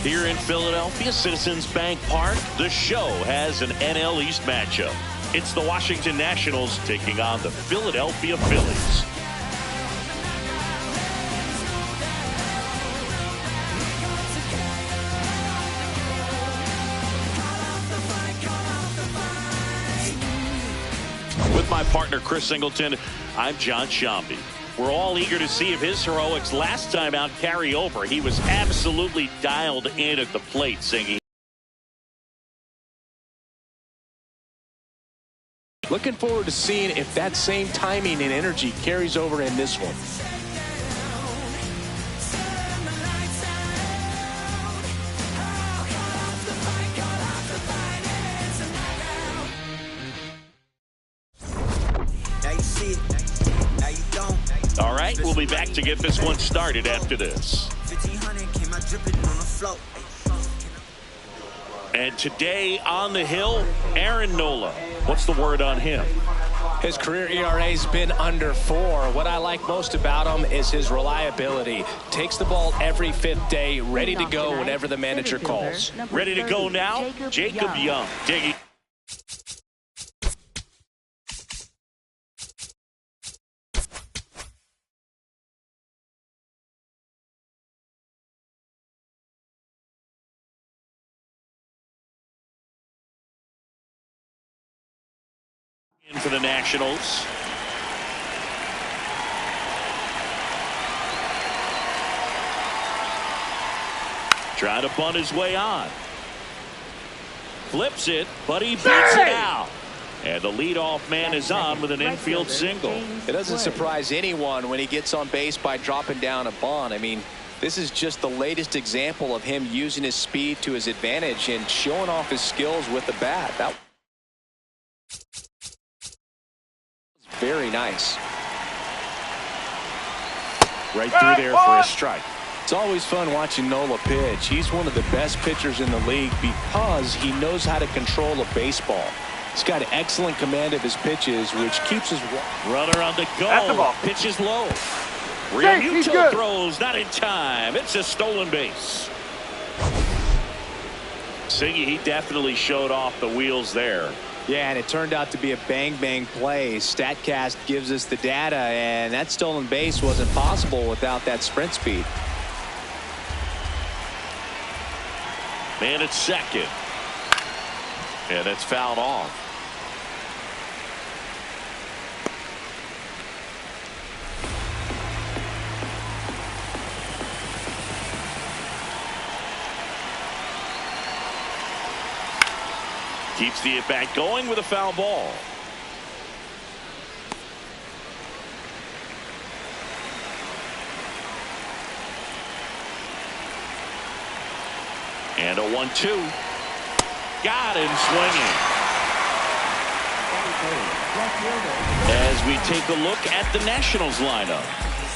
Here in Philadelphia, Citizens Bank Park, the show has an NL East matchup. It's the Washington Nationals taking on the Philadelphia Phillies. With my partner, Chris Singleton, I'm John Shambi. We're all eager to see if his heroics last time out carry over. He was absolutely dialed in at the plate, singing. Looking forward to seeing if that same timing and energy carries over in this one. All right, we'll be back to get this one started after this. And today on the hill, Aaron Nola. What's the word on him? His career ERA's been under 4. What I like most about him is his reliability. Takes the ball every 5th day, ready to go whenever the manager calls. Ready to go now? Jacob Young. In for the Nationals. Trying to bunt his way on. Flips it, but he beats it out. And the leadoff man is on with an infield single. It doesn't surprise anyone when he gets on base by dropping down a bunt. I mean, this is just the latest example of him using his speed to his advantage and showing off his skills with the bat. That was very nice. Right through there for a strike. It's always fun watching Nola pitch. He's one of the best pitchers in the league because he knows how to control a baseball. He's got excellent command of his pitches, which keeps his runner on the go. Pitches low. Realmuto throws not in time. It's a stolen base. Singy, he definitely showed off the wheels there. Yeah, and it turned out to be a bang-bang play. StatCast gives us the data, and that stolen base wasn't possible without that sprint speed. Man at second. And it's fouled off. Keeps the at-bat going with a foul ball. And a 1-2. Got him swinging. As we take a look at the Nationals lineup.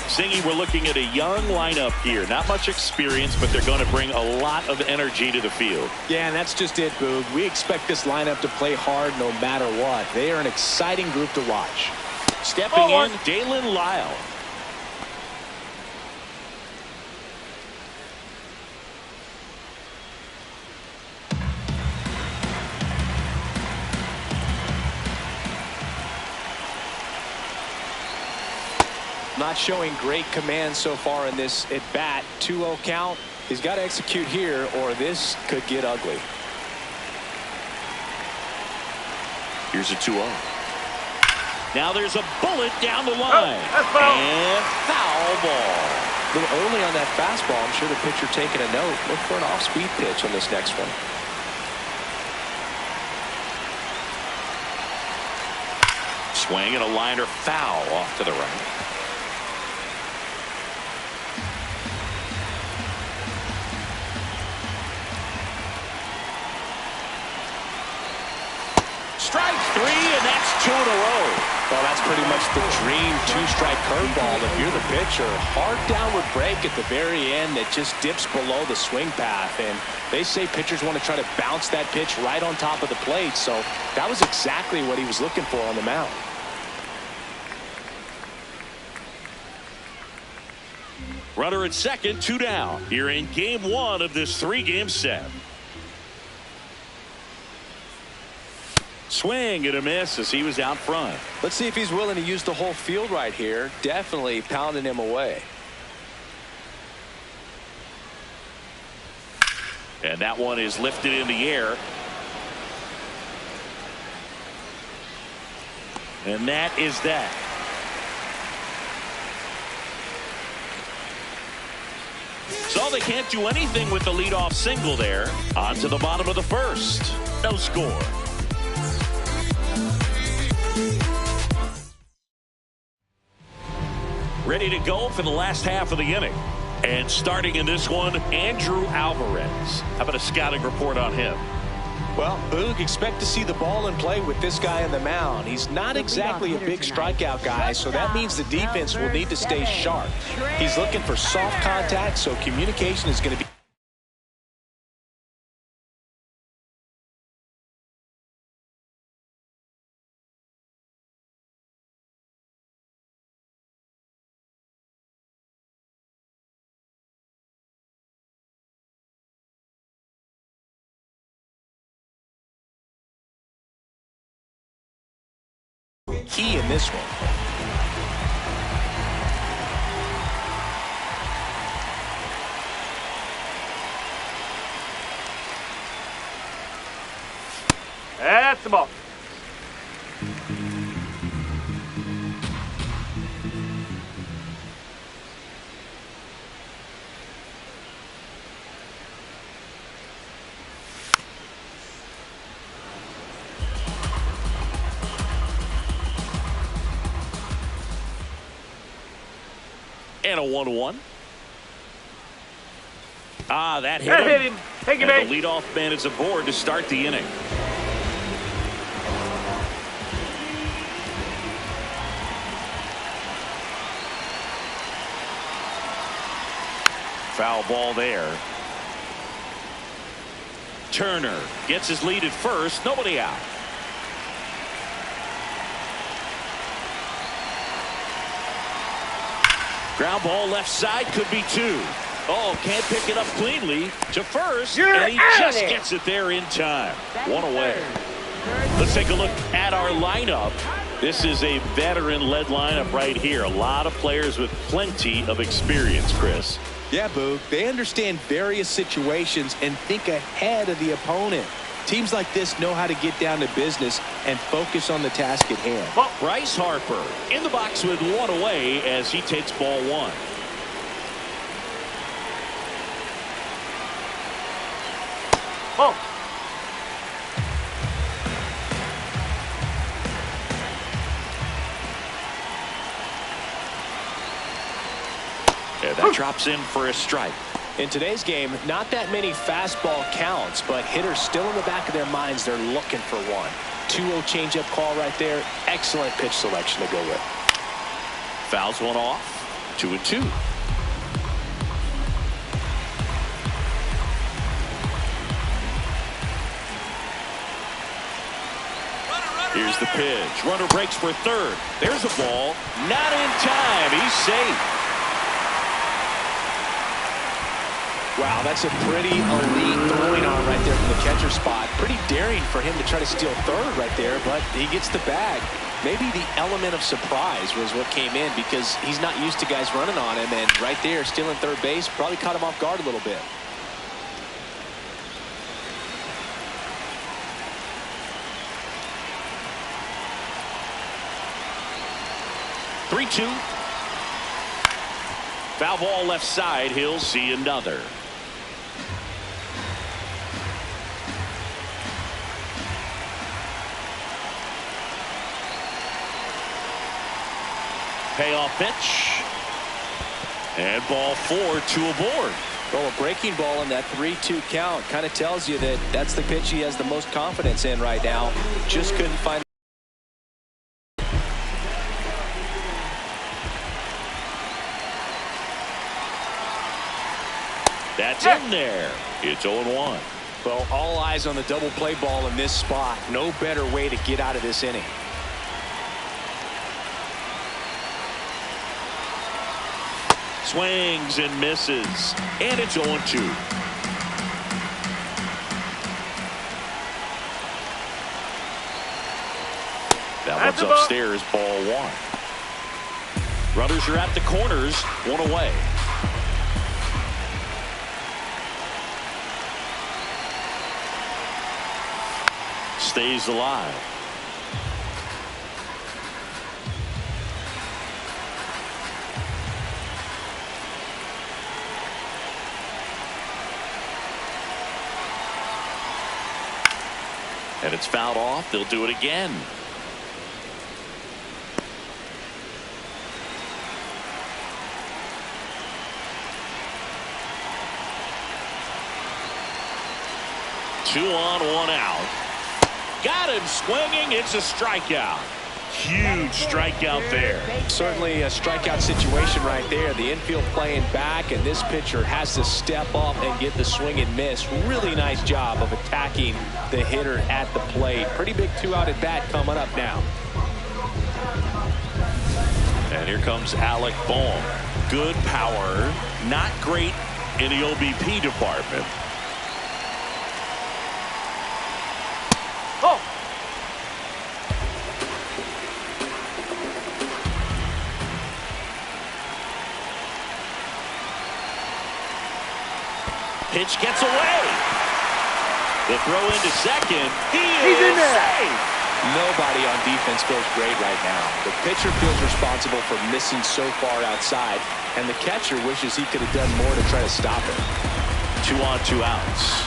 Singy, we're looking at a young lineup here. Not much experience, but they're going to bring a lot of energy to the field. Yeah, and that's just it, Boog. We expect this lineup to play hard no matter what. They are an exciting group to watch. Stepping in, Dalen Lyle. Not showing great command so far in this at bat. 2-0 count. He's got to execute here or this could get ugly. Here's a 2-0. Now there's a bullet down the line. And foul ball. A little early on that fastball. I'm sure the pitcher taking a note. Look for an off-speed pitch on this next one. Swing and a liner foul off to the right. Strike three, and that's 2 in a row. Well, that's pretty much the dream two-strike curveball if you're the pitcher. Hard downward break at the very end that just dips below the swing path. And they say pitchers want to try to bounce that pitch right on top of the plate. So that was exactly what he was looking for on the mound. Runner at second, 2 down. Here in game 1 of this 3-game set. Swing and a miss as he was out front. Let's see if he's willing to use the whole field right here. Definitely pounding him away. And that one is lifted in the air. And that is that. So they can't do anything with the leadoff single there. On to the bottom of the first. No score. Ready to go for the last half of the inning. And starting in this one, Andrew Alvarez. How about a scouting report on him? Well, Boog, expect to see the ball in play with this guy on the mound. He's not exactly a big strikeout guy, so that means the defense will need to stay sharp. He's looking for soft contact, so communication is going to be key in this one. That's the ball. And a 1-1. Ah, that hit That him. hit him. Take it And back. the leadoff man is aboard to start the inning. Foul ball there. Turner gets his lead at first. Nobody out. Ground ball left side, could be two. Oh, can't pick it up cleanly to first. And he just gets it there in time. One away. Let's take a look at our lineup. This is a veteran-led lineup right here. A lot of players with plenty of experience, Chris. Yeah, Boog. They understand various situations and think ahead of the opponent. Teams like this know how to get down to business and focus on the task at hand. Well, Bryce Harper in the box with one away as he takes ball one. Oh. And that drops in for a strike. In today's game, not that many fastball counts, but hitters still in the back of their minds, they're looking for one. 2-0 changeup call right there. Excellent pitch selection to go with. Fouls one off. 2-2. Here's the pitch. Runner breaks for third. There's a ball. Not in time. He's safe. Wow, that's a pretty elite throwing arm right there from the catcher spot. Pretty daring for him to try to steal third right there, but he gets the bag. Maybe the element of surprise was what came in because he's not used to guys running on him, and right there, stealing third base probably caught him off guard a little bit. Three-two. Foul ball left side. He'll see another. Payoff pitch. And ball 4, 2 aboard. Well, a breaking ball in that 3-2 count kind of tells you that that's the pitch he has the most confidence in right now. Just couldn't find. That's in there. It's 0-1. Well, all eyes on the double play ball in this spot. No better way to get out of this inning. Swings and misses. And it's 0-2. That one's upstairs, ball one. Runners are at the corners, one away. Stays alive. And it's fouled off. They'll do it again. Two on, one out. Got him swinging. It's a strikeout. Huge strikeout there. Certainly a strikeout situation right there. The infield playing back, and this pitcher has to step up and get the swing and miss. Really nice job of attacking the hitter at the plate. Pretty big 2-out at bat coming up now. And here comes Alec Bohm. Good power. Not great in the OBP department. Oh. Pitch gets away. The throw into second. He's in there. Safe. Nobody on defense feels great right now. The pitcher feels responsible for missing so far outside, and the catcher wishes he could have done more to try to stop it. 2 on, 2 outs.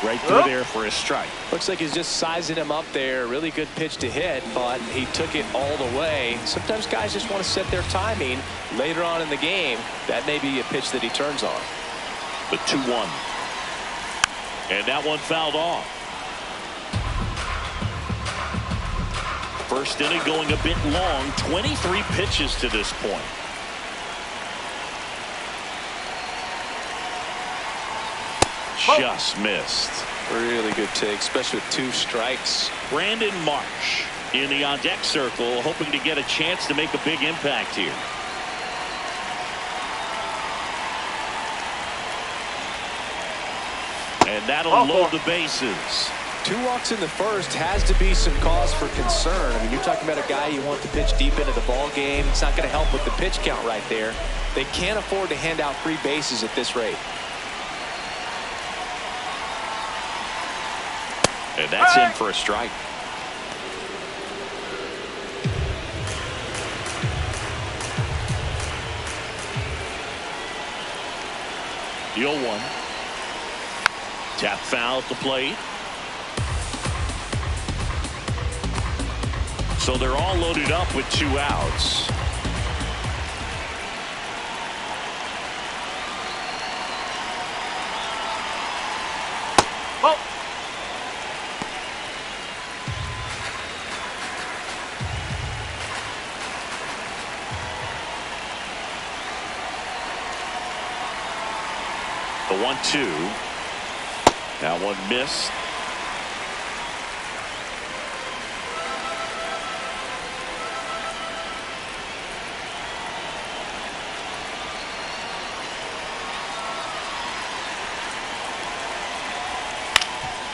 Right through there for a strike. Looks like he's just sizing him up there. Really good pitch to hit, but he took it all the way. Sometimes guys just want to set their timing later on in the game. That may be a pitch that he turns on. The 2-1. And that one fouled off. First inning going a bit long. 23 pitches to this point. Just missed. Really good take, especially with 2 strikes. Brandon Marsh in the on-deck circle, hoping to get a chance to make a big impact here. And that'll load the bases. 2 walks in the first has to be some cause for concern. I mean, you're talking about a guy you want to pitch deep into the ball game. It's not going to help with the pitch count right there. They can't afford to hand out free bases at this rate. And that's in for a strike. The 0-1. Tap foul at the plate. So they're all loaded up with 2 outs. Oh. The 1-2. That one missed.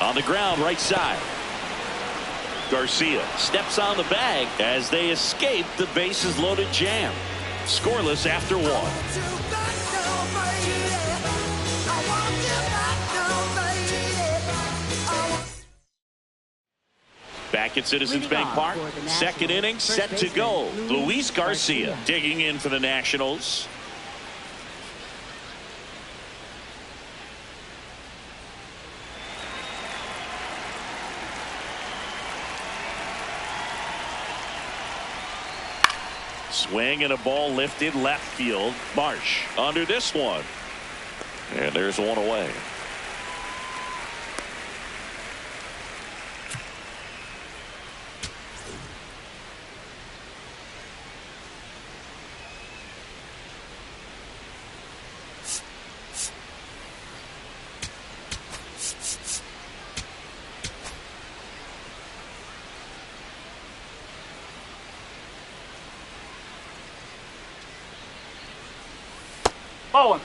On the ground, right side. Garcia steps on the bag as they escape the bases loaded jam. Scoreless after 1. Back at Citizens Bank Park, second inning set to go. Luis Garcia digging in for the Nationals. Swing and a ball lifted left field. Marsh under this one. And there's one away. Ball 1.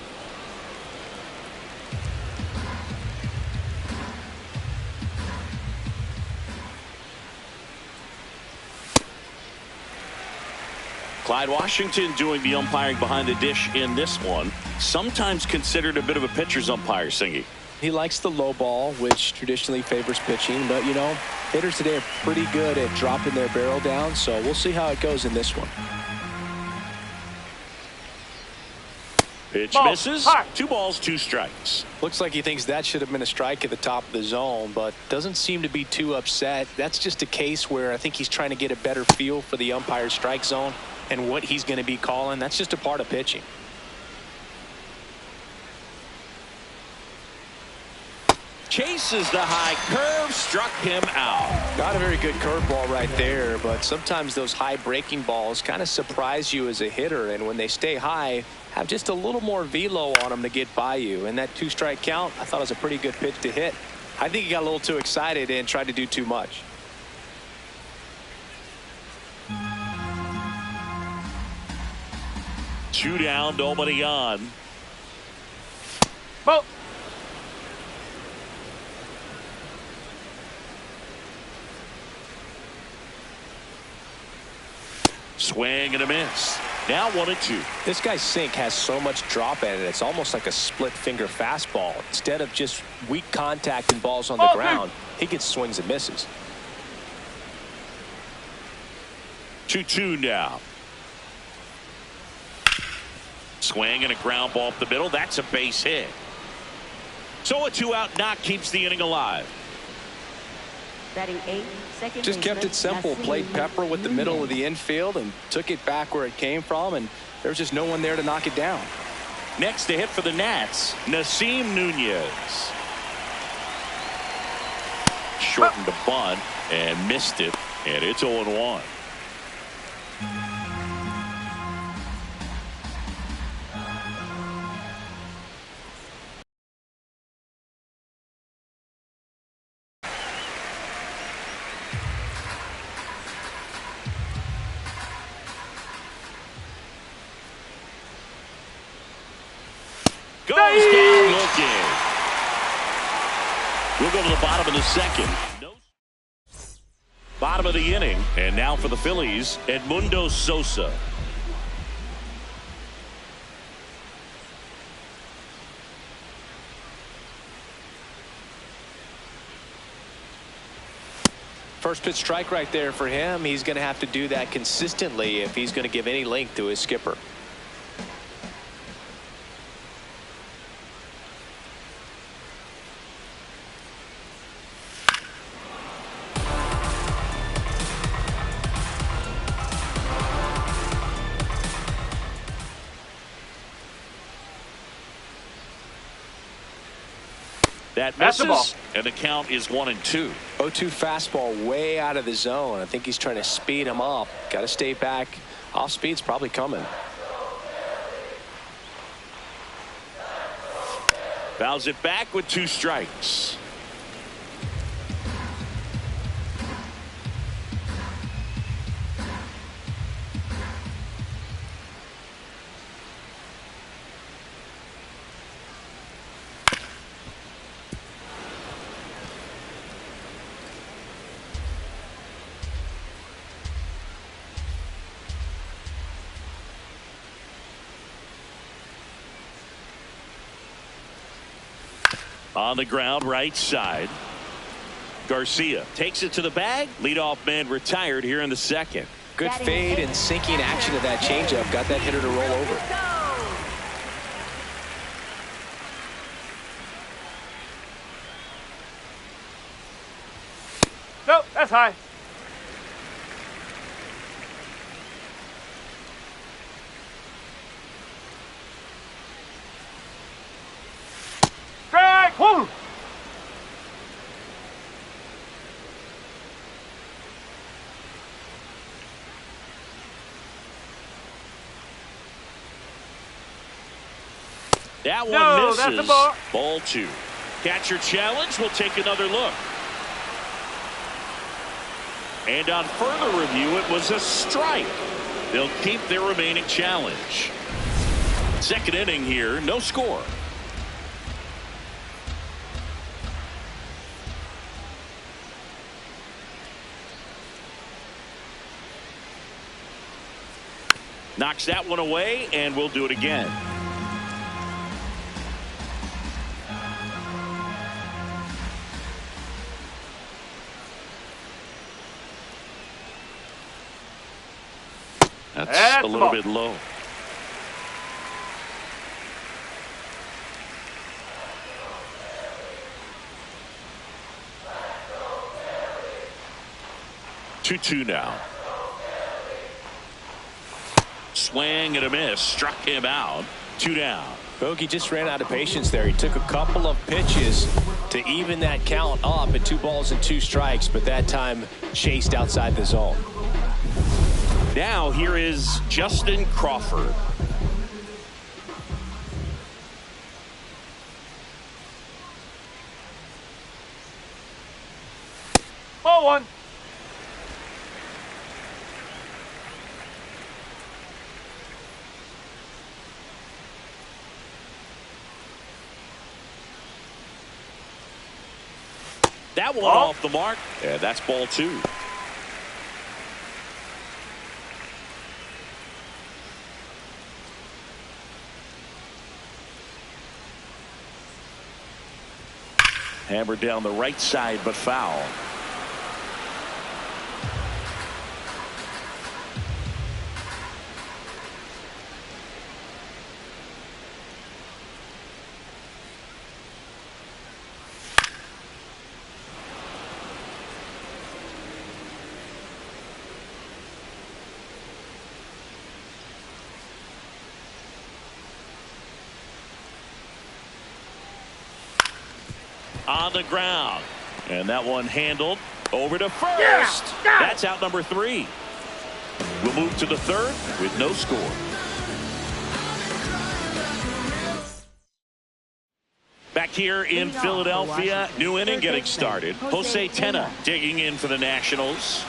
Clyde Washington doing the umpiring behind the dish in this one. Sometimes considered a bit of a pitcher's umpire, Singy. He likes the low ball, which traditionally favors pitching, but you know, hitters today are pretty good at dropping their barrel down, so we'll see how it goes in this one. Pitch misses. 2 balls, 2 strikes. Looks like he thinks that should have been a strike at the top of the zone, but doesn't seem to be too upset. That's just a case where I think he's trying to get a better feel for the umpire's strike zone and what he's going to be calling. That's just a part of pitching. Chases the high curve, struck him out. Not a very good curveball right there, but sometimes those high breaking balls kind of surprise you as a hitter, and when they stay high, have just a little more velo on them to get by you. And that 2-strike count, I thought was a pretty good pitch to hit. I think he got a little too excited and tried to do too much. Two down, nobody on. Ball. Swing and a miss. Now 1-2. This guy's sink has so much drop in it. It's almost like a split finger fastball. Instead of just weak contact and balls on the ground, he gets swings and misses. 2-2 now. Swing and a ground ball up the middle. That's a base hit. So a 2-out knock keeps the inning alive. Batting 8, second Just kept it simple. Played Pepper with the middle of the infield and took it back where it came from, and there was just no one there to knock it down. Next to hit for the Nats, Nasim Nunez. Shortened the bunt and missed it, and it's 0-1. Goes down looking. We'll go to the bottom of the second. Bottom of the inning. And now for the Phillies, Edmundo Sosa. First pitch strike right there for him. He's going to have to do that consistently if he's going to give any length to his skipper. That misses, and the count is 1-2. 0-2 fastball way out of the zone. I think he's trying to speed him up. Got to stay back. Off speed's probably coming. Fouls it back with 2 strikes. On the ground, right side. Garcia takes it to the bag. Leadoff man retired here in the second. Good fade and sinking action of that changeup. Got that hitter to roll over. Nope, that's high. Strike! Woo! That one No, misses. that's a ball. Ball 2. Catcher challenge. We'll take another look. And on further review, it was a strike. They'll keep their remaining challenge. Second inning here, no score. Knocks that one away, and we'll do it again. That's a little bit low. Two now. Swing and a miss. Struck him out. 2 down. Bogey just ran out of patience there. He took a couple of pitches to even that count up at 2 balls and 2 strikes, but that time chased outside the zone. Now here is Justin Crawford. Ball 1. That one off the mark. Yeah, that's ball 2. Hammered down the right side, but foul. on the ground. And that one handled over to first. That's out number 3. We'll move to the third with no score. Back here in Philadelphia, new inning getting started. Jose Tena digging in for the Nationals.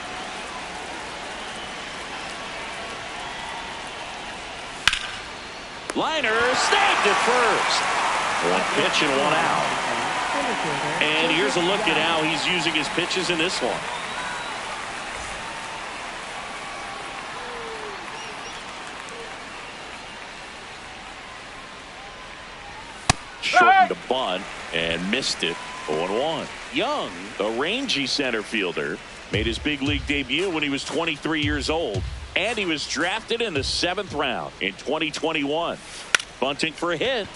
Liner snagged at first. One pitch and one out. And here's a look at how he's using his pitches in this one. Shortened the bunt and missed it. 0-1. Young, a rangy center fielder, made his big league debut when he was 23 years old. And he was drafted in the 7th round in 2021. Bunting for a hit.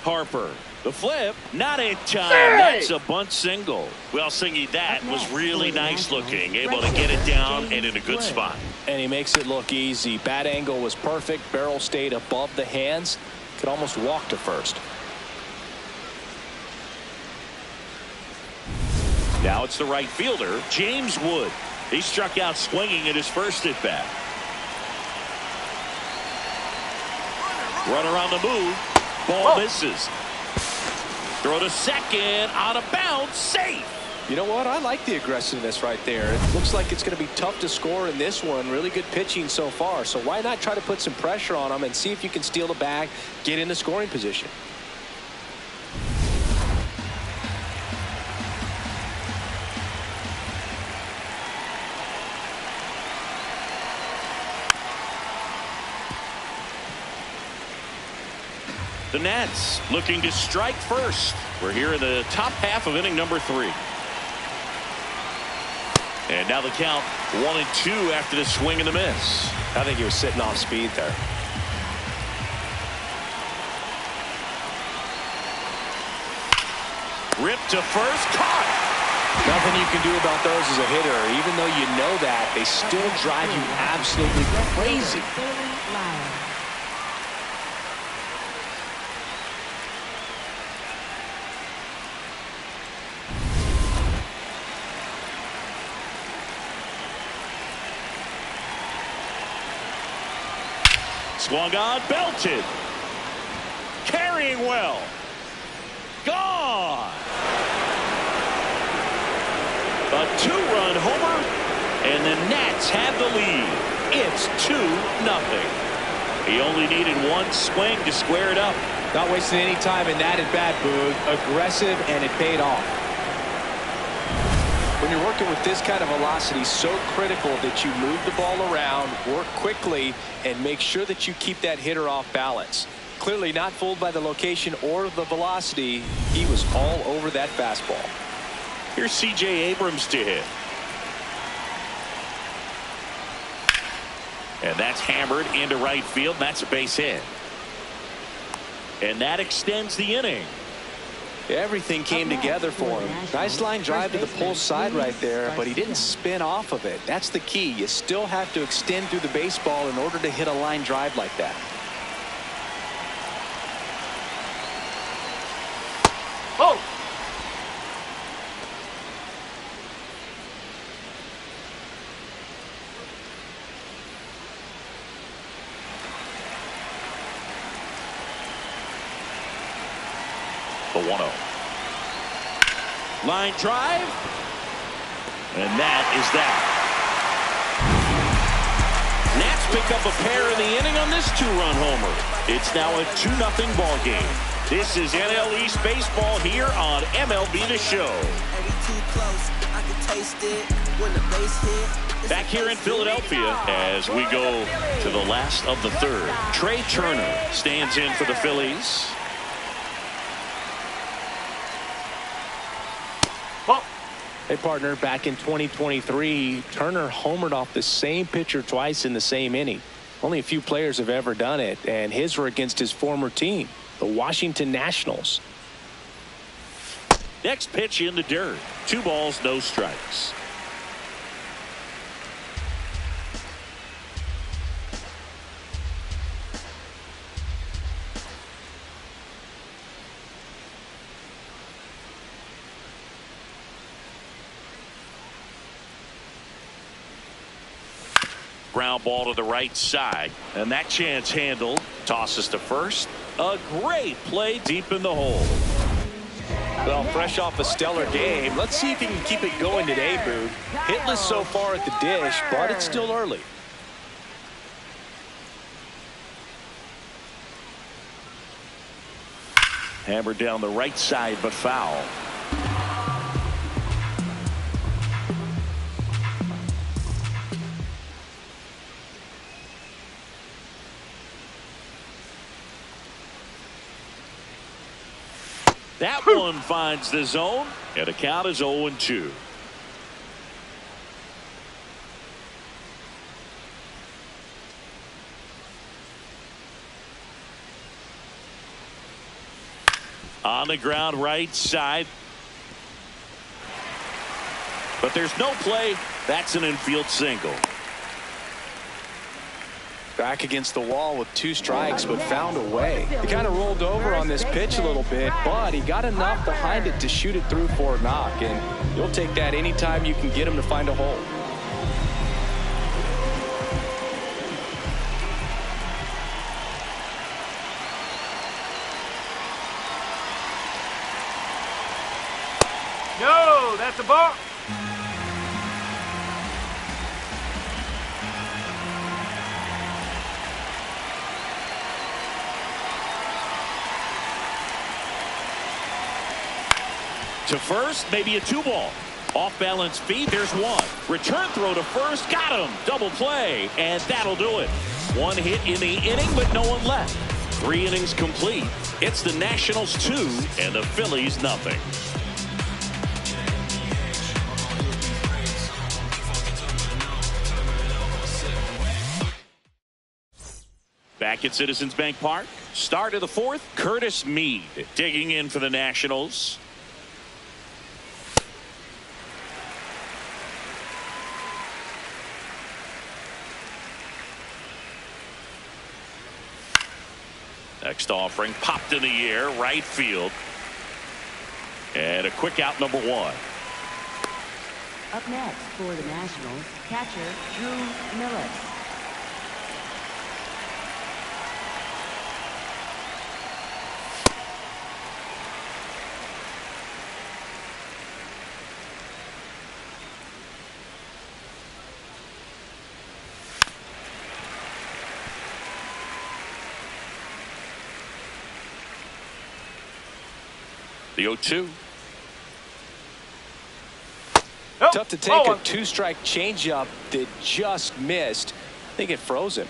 Harper, the flip, not in time. That's a bunt single. Well, Singy, that was really nice looking. Able to get it down and in a good spot. And he makes it look easy. Bat angle was perfect. Barrel stayed above the hands. Could almost walk to first. Now it's the right fielder, James Wood. He struck out swinging at his first at bat. Runner on the move. Ball misses. Throw to second, out of bounds, safe. You know what? I like the aggressiveness right there. It looks like it's going to be tough to score in this one. Really good pitching so far. So why not try to put some pressure on them and see if you can steal the bag, get in the scoring position. The Nats looking to strike first. We're here in the top half of inning number 3. And now the count 1-2 after the swing and the miss. I think he was sitting off speed there. Ripped to first, caught. Nothing you can do about those as a hitter. Even though you know that, they still drive you absolutely crazy. Swung on, belted. Carrying well. Gone. A 2-run homer, and the Nats have the lead. It's 2-0. He only needed one swing to square it up. Not wasting any time in that at bat, Boog. Aggressive, and it paid off. When you're working with this kind of velocity, so critical that you move the ball around, work quickly, and make sure that you keep that hitter off balance. Clearly not fooled by the location or the velocity. He was all over that fastball. Here's C.J. Abrams to hit. And that's hammered into right field. And that's a base hit. And that extends the inning. Everything came together for him. Nice line drive to the pull side right there, but he didn't spin off of it. That's the key. You still have to extend through the baseball in order to hit a line drive like that. Oh! The 1-0. Line drive. And that is that. Nats pick up a pair in the inning on this 2-run homer. It's now a 2-0 ball game. This is NL East baseball here on MLB The Show. Back here in Philadelphia as we go to the last of the third. Trey Turner stands in for the Phillies. Hey, partner, back in 2023, Turner homered off the same pitcher twice in the same inning. Only a few players have ever done it, and his were against his former team, the Washington Nationals. Next pitch in the dirt. 2 balls, no strikes. ground ball to the right side. And that chance handled. Tosses to first. A great play deep in the hole. Well, fresh off a stellar game, let's see if he can keep it going today, Boog. Hitless so far at the dish, but it's still early. Hammered down the right side, but foul. That one finds the zone, and the count is 0-2. On the ground right side. But there's no play. That's an infield single. Back against the wall with 2 strikes, but found a way. He kind of rolled over on this pitch a little bit, but he got enough behind it to shoot it through for a knock, and you'll take that anytime you can get him to find a hole. No, that's a ball. To first, maybe a 2-ball. Off balance feet, there's one. Return throw to first, got him. Double play, and that'll do it. 1 hit in the inning, but no one left. 3 innings complete. It's the Nationals 2 and the Phillies nothing. Back at Citizens Bank Park, start of the 4th, Curtis Mead digging in for the Nationals. Next offering popped in the air, right field. And a quick out, number 1. Up next for the Nationals, catcher Drew Millis. The 0-2. Nope. Tough to take a 2-strike changeup that just missed. I think it froze him.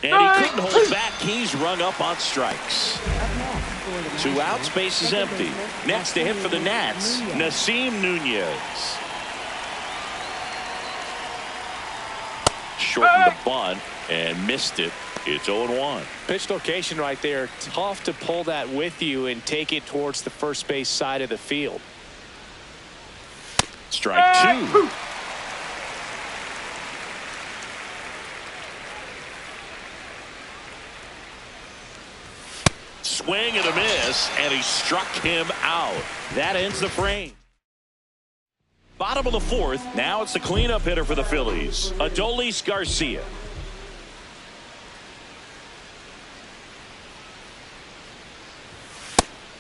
And he couldn't hold back. He's rung up on strikes. 2 outs, base is empty. Next to hit for the Nats, Nasim Nunez. Shortened the bunt and missed it. It's 0-1. Pitch location right there. Tough to pull that with you and take it towards the first base side of the field. Strike 2. Swing and a miss, and he struck him out. That ends the frame. Bottom of the 4th. Now it's the cleanup hitter for the Phillies, Adolis Garcia.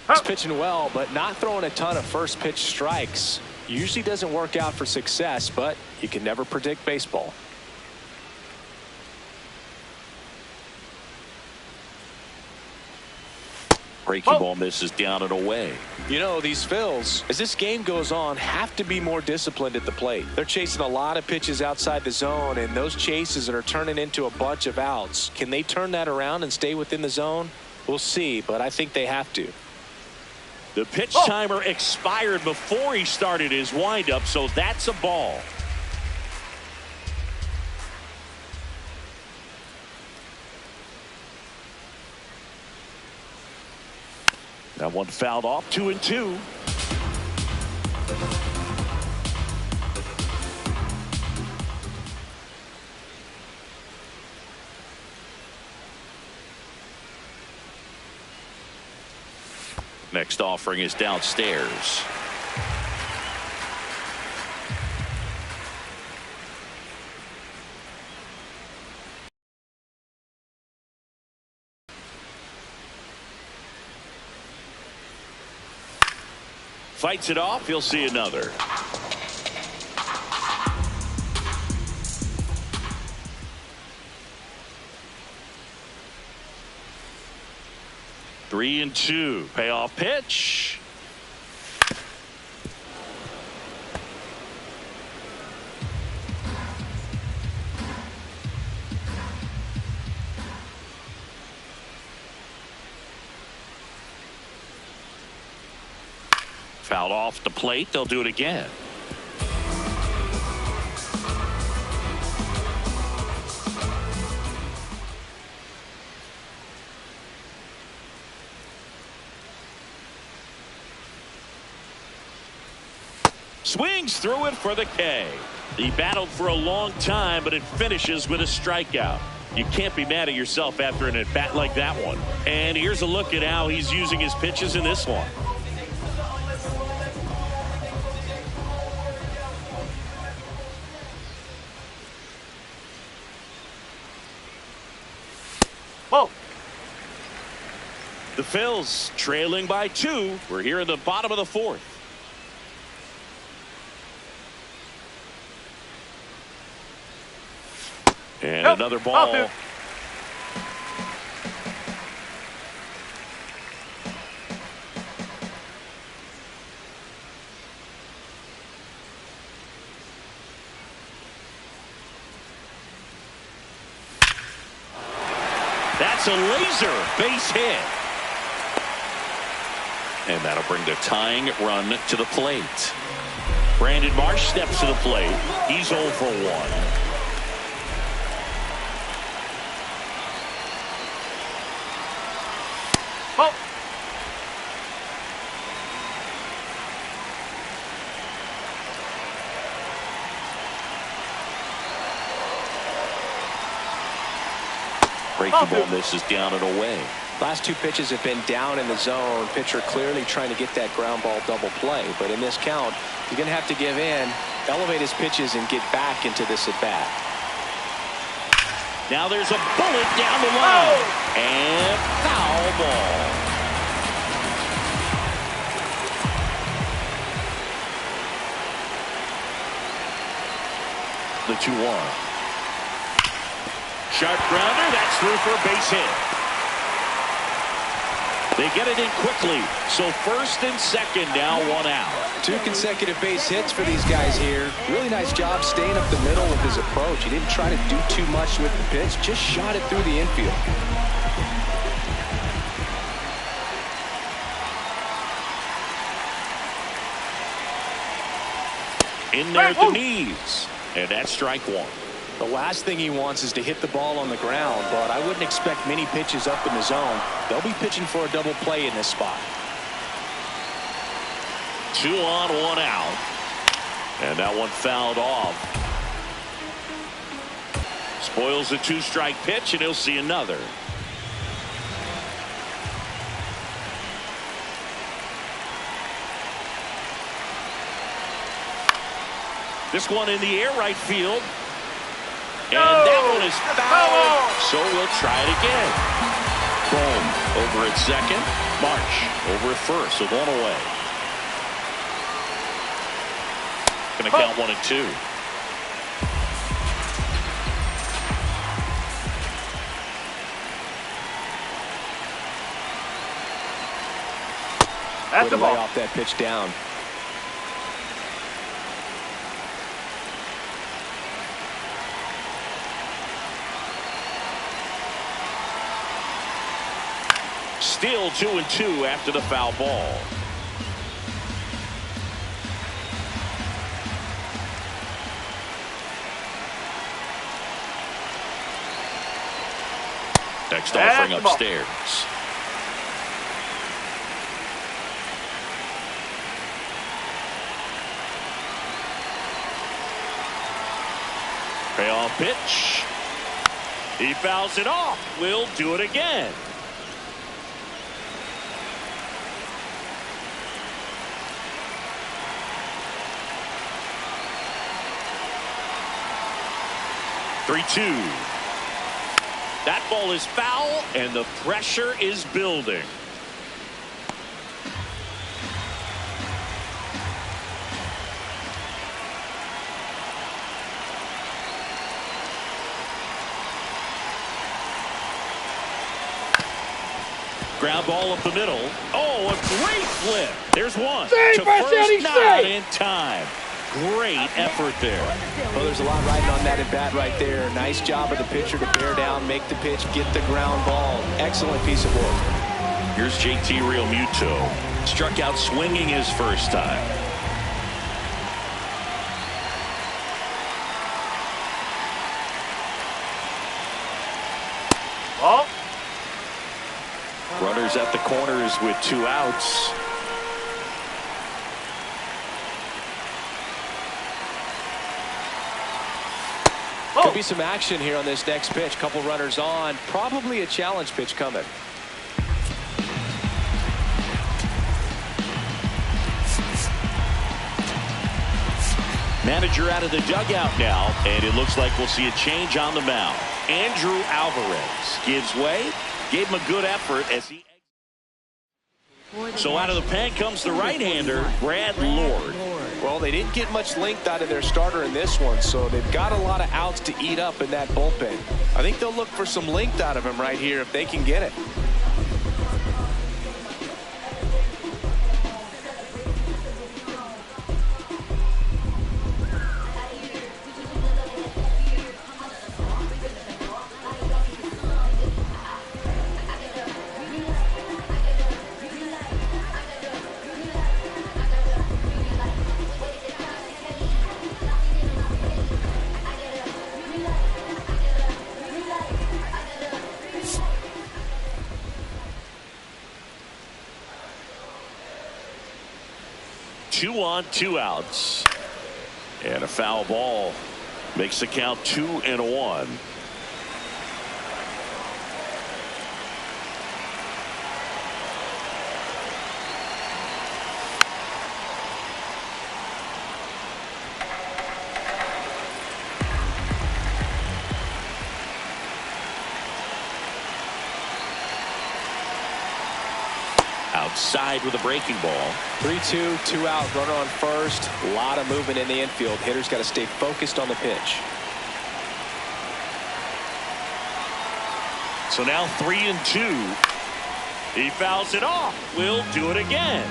He's pitching well, but not throwing a ton of first pitch strikes. Usually doesn't work out for success, but you can never predict baseball. Breaking ball misses down and away. You know, these Phils, as this game goes on, have to be more disciplined at the plate. They're chasing a lot of pitches outside the zone, and those chases are turning into a bunch of outs. Can they turn that around and stay within the zone? We'll see, but I think they have to. The pitch timer expired before he started his windup, so that's a ball. That one fouled off, 2-2. Next offering is downstairs. Fights it off. He'll see another. Three and two. Payoff pitch. Fouled off the plate. They'll do it again. Swings through it for the K. He battled for a long time, but it finishes with a strikeout. You can't be mad at yourself after an at-bat like that one. And here's a look at how he's using his pitches in this one. Whoa. The Phils trailing by 2. We're here in the bottom of the 4th. And another ball. That's a laser base hit. And that'll bring the tying run to the plate. Brandon Marsh steps to the plate. He's 0 for 1. Oh. Breaking ball misses down and away. Last 2 pitches have been down in the zone. Pitcher clearly trying to get that ground ball double play. But in this count, he's going to have to give in, elevate his pitches, and get back into this at bat. Now there's a bullet down the line. And foul ball. The 2-1. Sharp grounder. That's through for a base hit. They get it in quickly. So first and second now, 1 out. 2 consecutive base hits for these guys here. Really nice job staying up the middle with his approach. He didn't try to do too much with the pitch. Just shot it through the infield. In there at the knees. And that's strike 1. The last thing he wants is to hit the ball on the ground, but I wouldn't expect many pitches up in the zone. They'll be pitching for a double play in this spot. 2 on, 1 out. And that one fouled off. Spoils a 2-strike pitch, and he'll see another. This one in the air right field. And that one is foul. So we'll try it again. Boom. Over at second. March over at first. So 1 away. Going to count 1 and 2. That's the ball. Lay off that pitch down. Still 2 and 2 after the foul ball. Next offering upstairs. Payoff pitch. He fouls it off. We'll do it again. Three-two. That ball is foul, and the pressure is building. Ground ball up the middle. Oh, a great flip. There's one. Save, To first, Sandy, not save. in time. Great effort there. Well, there's a lot riding on that at bat right there. Nice job of the pitcher to bear down, make the pitch, get the ground ball. Excellent piece of work. Here's JT Realmuto. Struck out swinging his first time. Ball. Runners at the corners with 2 outs. Could be some action here on this next pitch. Couple runners on. Probably a challenge pitch coming. Manager out of the dugout now, and it looks like we'll see a change on the mound. Andrew Alvarez gives way, gave him a good effort as he. So out of the pen comes the right-hander, Brad Lord. Well, they didn't get much length out of their starter in this one, so they've got a lot of outs to eat up in that bullpen. I think they'll look for some length out of him right here if they can get it. Two on, 2 outs. And a foul ball makes the count 2-1. Outside with a breaking ball. 3-2, 2 out, runner on first. A lot of movement in the infield. Hitter's got to stay focused on the pitch. So now 3-2. He fouls it off. We'll do it again.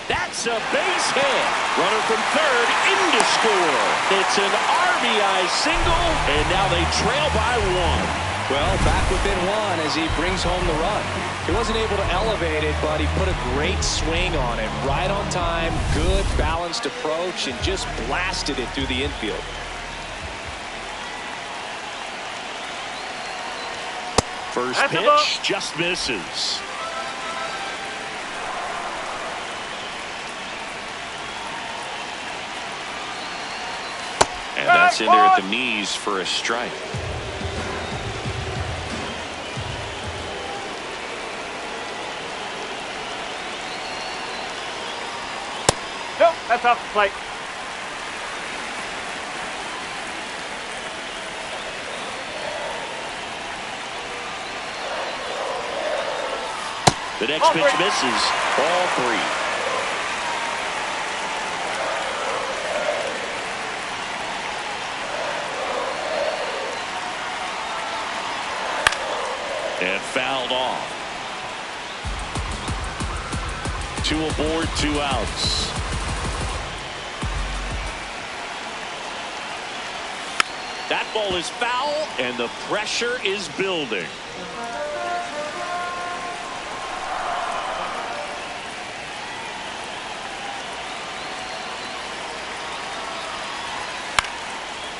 That's a base hit. Runner from third in to score. It's an RBI single, and now they trail by 1. Well, back within 1 as he brings home the run. He wasn't able to elevate it, but he put a great swing on it. Right on time, good balanced approach, and just blasted it through the infield. First That's pitch just misses. And that's in there at the knees for a strike. Nope, that's off the plate. The next pitch misses. Ball 3. And fouled off. 2 aboard, 2 outs. That ball is foul, and the pressure is building.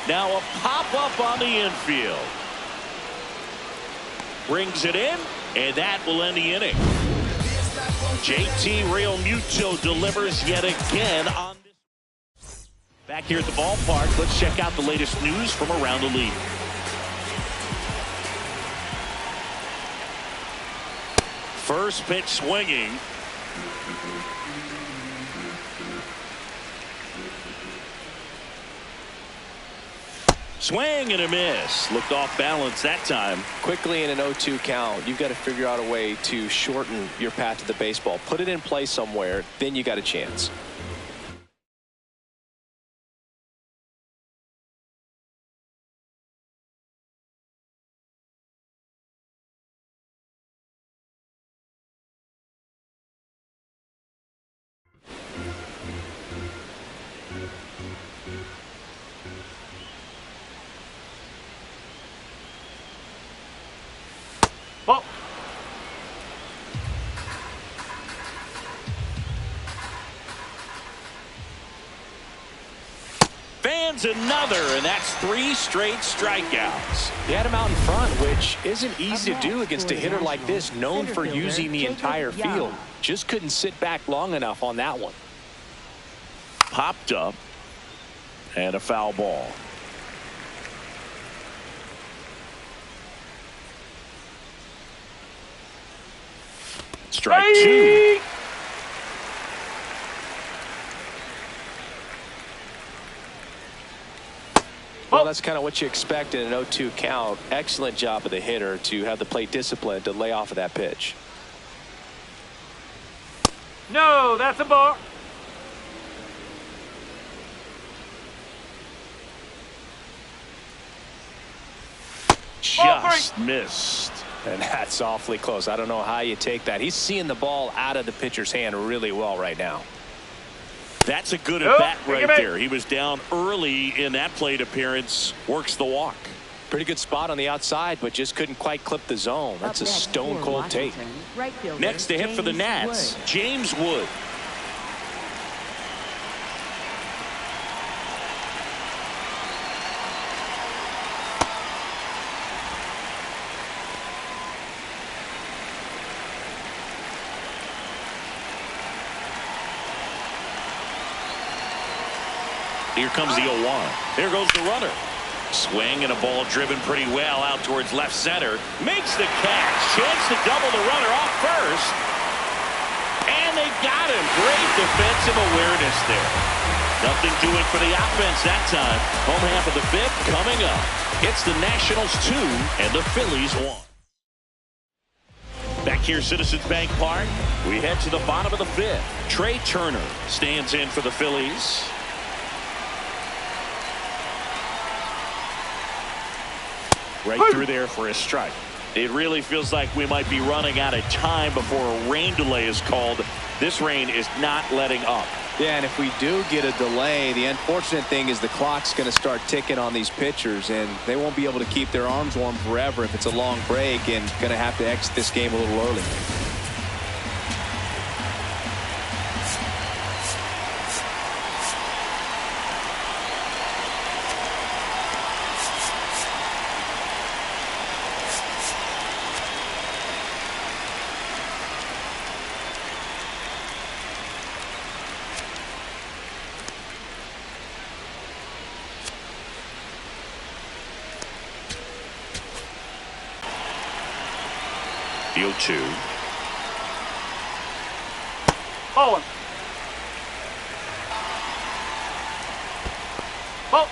Now a pop-up on the infield. Brings it in, and that will end the inning. JT Realmuto delivers yet again on this. Back here at the ballpark, let's check out the latest news from around the league. First pitch swinging. Swing and a miss. Looked off balance that time. Quickly in an 0-2 count, you've got to figure out a way to shorten your path to the baseball. Put it in play somewhere, then you got a chance. Ball. Fans another, and that's 3 straight strikeouts. He had him out in front, which isn't easy to do against a hitter like this, known for using the entire field. Just couldn't sit back long enough on that one. Popped up, and a foul ball. Strike 2. Well, that's kind of what you expect in an 0-2 count. Excellent job of the hitter to have the plate discipline to lay off of that pitch. No, that's a ball. Just missed. And that's awfully close. I don't know how you take that. He's seeing the ball out of the pitcher's hand really well right now. That's a good at bat right there. He was down early in that plate appearance. Works the walk. Pretty good spot on the outside, but just couldn't quite clip the zone. That's a stone cold take. Next to hit for the Nats, James Wood. Here comes the 0-1. There goes the runner. Swing and a ball driven pretty well out towards left center. Makes the catch. Chance to double the runner off first. And they got him. Great defensive awareness there. Nothing doing for the offense that time. Home half of the 5th coming up. It's the Nationals 2 and the Phillies 1. Back here, Citizens Bank Park. We head to the bottom of the 5th. Trey Turner stands in for the Phillies. Right through there for a strike. It really feels like we might be running out of time before a rain delay is called. This rain is not letting up. Yeah, and if we do get a delay, the unfortunate thing is the clock's going to start ticking on these pitchers, and they won't be able to keep their arms warm forever if it's a long break, and going to have to exit this game a little early. The 0-2. Ball 1. Ball.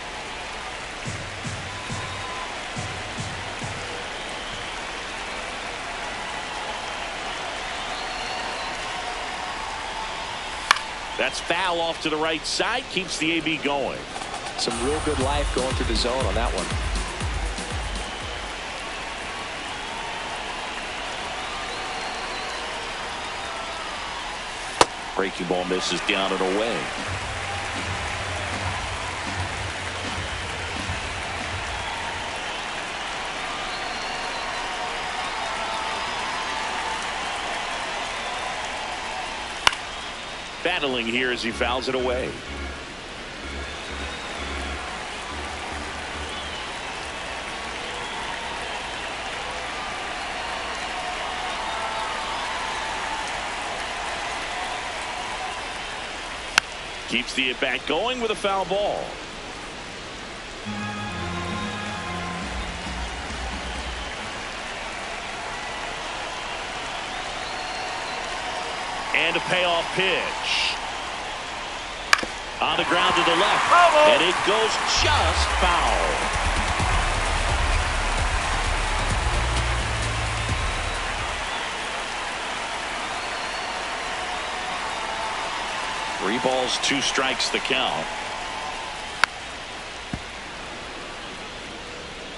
That's foul off to the right side. Keeps the AB going. Some real good life going through the zone on that one. Breaking ball misses down and away. Battling here as he fouls it away. Keeps the at-bat going with a foul ball. And a payoff pitch. On the ground to the left. And it goes just foul. 3 balls, 2 strikes the count.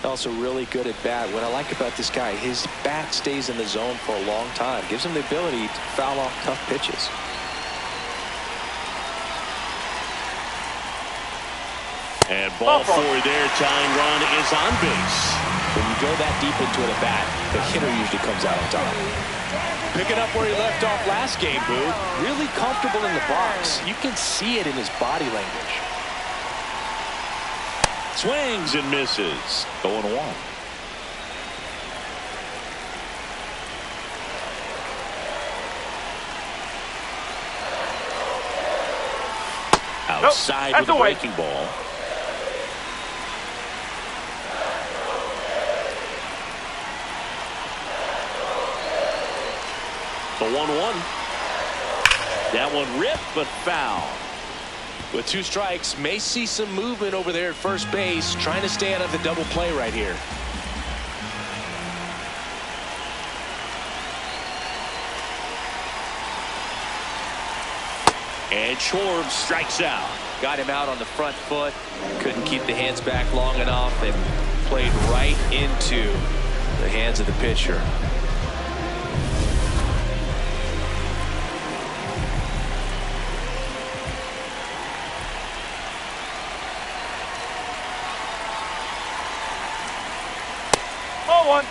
Also really good at bat. What I like about this guy, his bat stays in the zone for a long time. Gives him the ability to foul off tough pitches. And ball 4 there. Tying run is on base. When you go that deep into an at-bat, the hitter usually comes out on top. Picking up where he left off last game, Boo. Really comfortable in the box. You can see it in his body language. Swings and misses. 0-1. Outside with a breaking ball. The 1-1. That one ripped, but foul. With 2 strikes, may see some movement over there at first base, trying to stay out of the double play right here. And Schwarb strikes out. Got him out on the front foot. Couldn't keep the hands back long enough. They played right into the hands of the pitcher. Ball 1.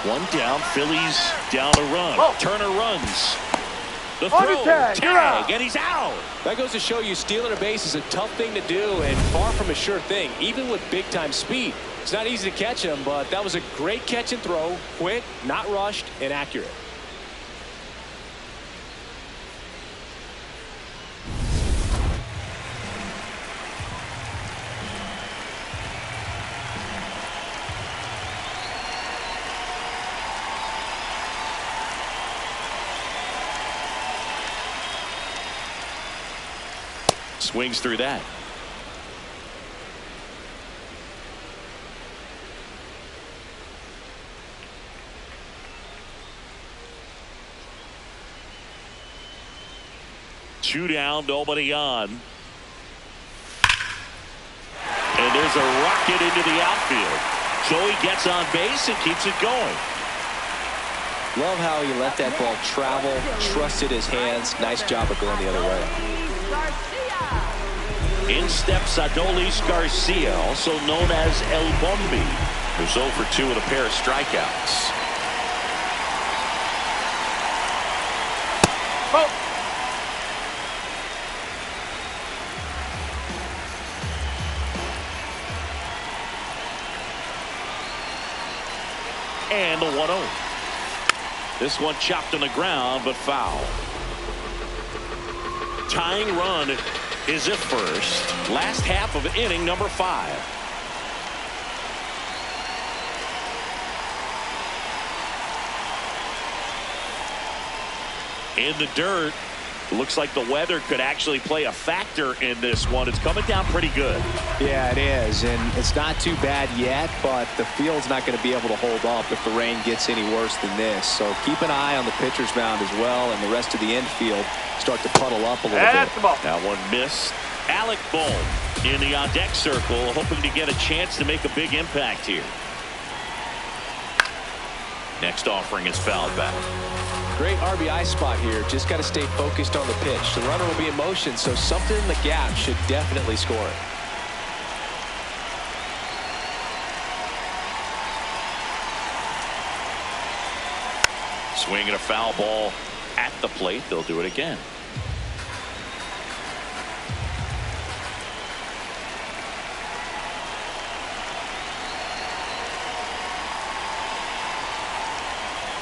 One down. Phillies down a run. Oh. Turner runs. The On throw. the tag, you're out. And he's out. That goes to show you stealing a base is a tough thing to do and far from a sure thing, even with big-time speed. It's not easy to catch him, but that was a great catch and throw. Quick, not rushed, and accurate. Swings through that. Two down, nobody on. And there's a rocket into the outfield. Joey gets on base and keeps it going. Love how he let that ball travel, trusted his hands. Nice job of going the other way. In steps Adolis Garcia, also known as El Bombi, who's 0 for 2 with a pair of strikeouts. Oh. And the 1-0. This one chopped on the ground, but foul. Tying run is at first. Last half of inning number 5. In the dirt. Looks like the weather could actually play a factor in this one. It's coming down pretty good. Yeah, it is, and it's not too bad yet, but the field's not going to be able to hold up if the rain gets any worse than this. So keep an eye on the pitcher's mound as well, and the rest of the infield start to puddle up a little bit. That's the ball. That one missed. Alec Bohm in the on-deck circle, hoping to get a chance to make a big impact here. Next offering is fouled back. Great RBI spot here. Just got to stay focused on the pitch. The runner will be in motion, so something in the gap should definitely score it. Swinging a foul ball at the plate. They'll do it again.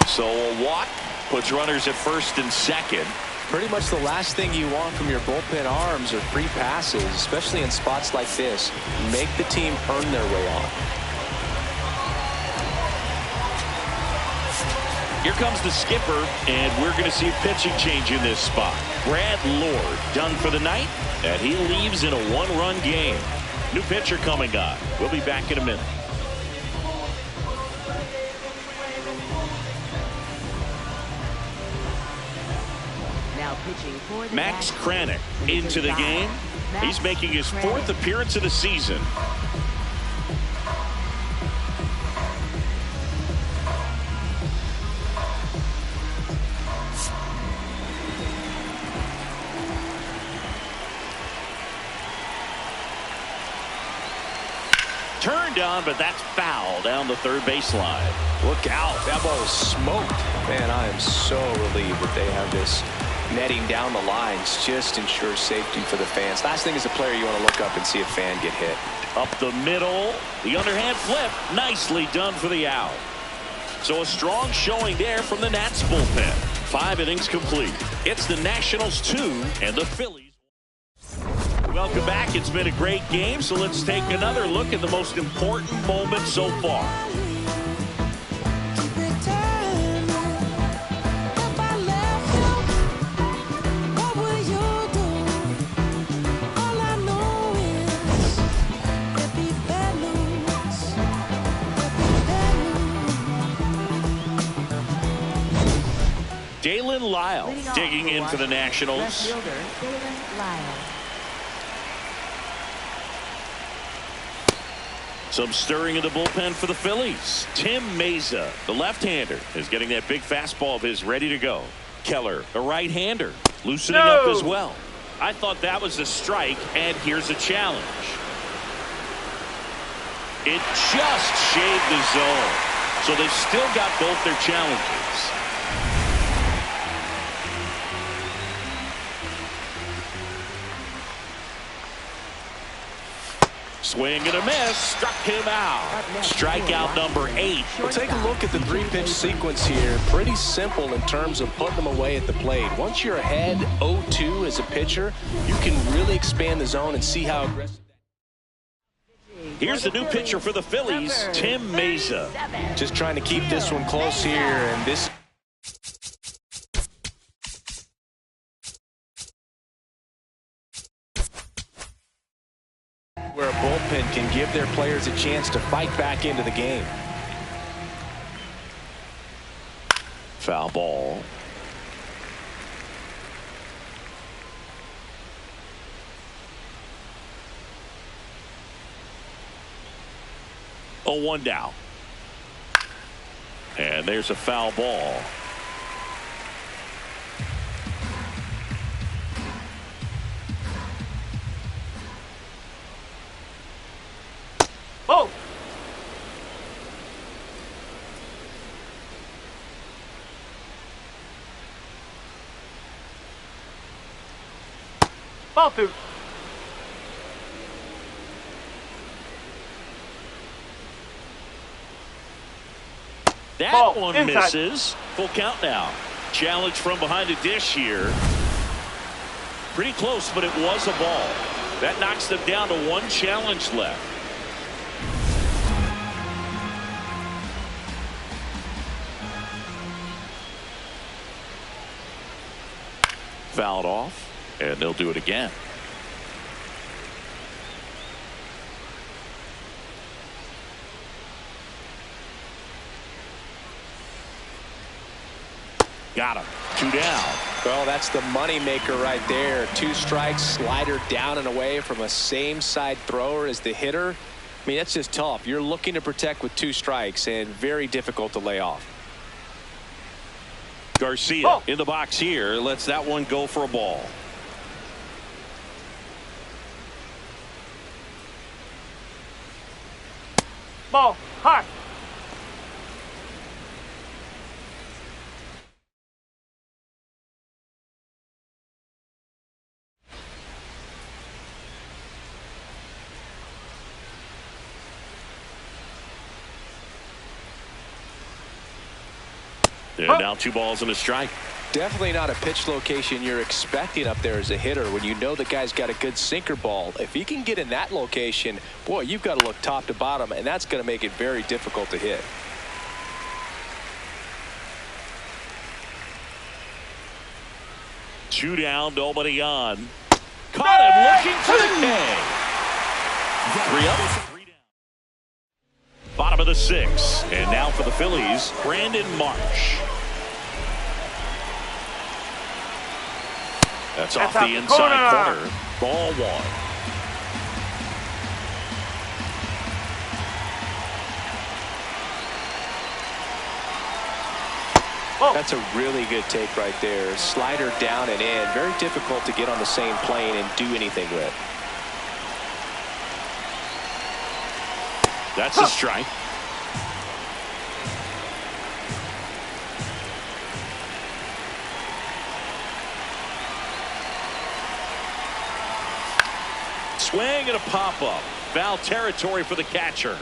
So a walk puts runners at first and second. Pretty much the last thing you want from your bullpen arms are free passes, especially in spots like this. Make the team earn their way on. Here comes the skipper, and we're going to see a pitching change in this spot. Brad Lord done for the night, and he leaves in a 1-run game. New pitcher coming on. We'll be back in a minute. Pitching for the Max Nationals, Kranick number into the 35, game. Max He's making his Kranick. fourth appearance of the season. Turned on, but that's foul down the third baseline. Look out. That ball was smoked. Man, I am so relieved that they have this netting down the lines. Just ensures safety for the fans. Last thing as a player, you want to look up and see a fan get hit. Up the middle. The underhand flip. Nicely done for the out. So a strong showing there from the Nats bullpen. 5 innings complete. It's the Nationals 2 and the Phillies. Welcome back. It's been a great game, so let's take another look at the most important moment so far. Dalen Lyle digging in for the Nationals. Left fielder, Dalen Lyle. Some stirring in the bullpen for the Phillies. Tim Meza, the left-hander, is getting that big fastball of his ready to go. Keller, the right-hander, loosening up as well. I thought that was a strike, and here's a challenge. It just shaved the zone. So they've still got both their challenges. Swing and a miss. Struck him out. Strikeout number 8. Well, take a look at the 3-pitch sequence here. Pretty simple in terms of putting them away at the plate. Once you're ahead 0-2 as a pitcher, you can really expand the zone and see how aggressive. Here's the new pitcher for the Phillies, Tim Meza. Just trying to keep this one close here, and this. Where a bullpen can give their players a chance to fight back into the game. Foul ball. Oh, 1 down. And there's a foul ball. Oh! Ball two. That ball one inside. misses. Full count now. Challenge from behind the dish here. Pretty close, but it was a ball. That knocks them down to 1 challenge left. Fouled off, and they'll do it again. Got him. 2 down. Well, that's the money maker right there. 2 strikes, slider down and away from a same side thrower as the hitter. I mean, that's just tough. You're looking to protect with 2 strikes and very difficult to lay off. Garcia in the box here. Lets that one go for a ball. Ball high. And now 2 balls and a strike. Definitely not a pitch location you're expecting up there as a hitter when you know the guy's got a good sinker ball. If he can get in that location, boy, you've got to look top to bottom, and that's going to make it very difficult to hit. Two down, nobody on. Caught him looking for the K. 3 up, 3 down. Bottom of the 6th. And now for the Phillies, Brandon Marsh. That's off the inside corner. Ball one. That's a really good take right there. Slider down and in. Very difficult to get on the same plane and do anything with. That's a strike. Swing and a pop-up. Foul territory for the catcher.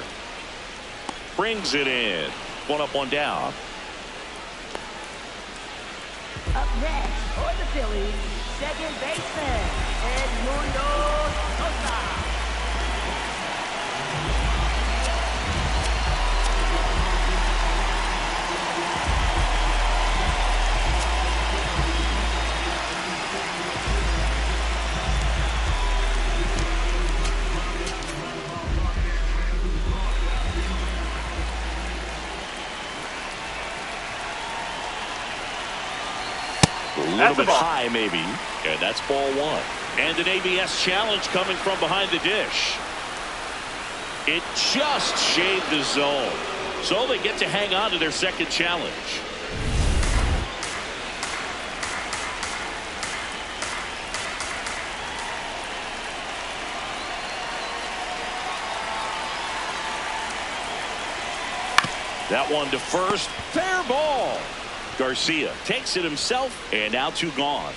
Brings it in. One up, one down. Up next for the Phillies, second baseman, Edmundo Sosa. A little bit high, maybe. And that's ball one. And an ABS challenge coming from behind the dish. It just shaved the zone. So they get to hang on to their second challenge. That one to first. Fair ball. Garcia takes it himself, and now two gone.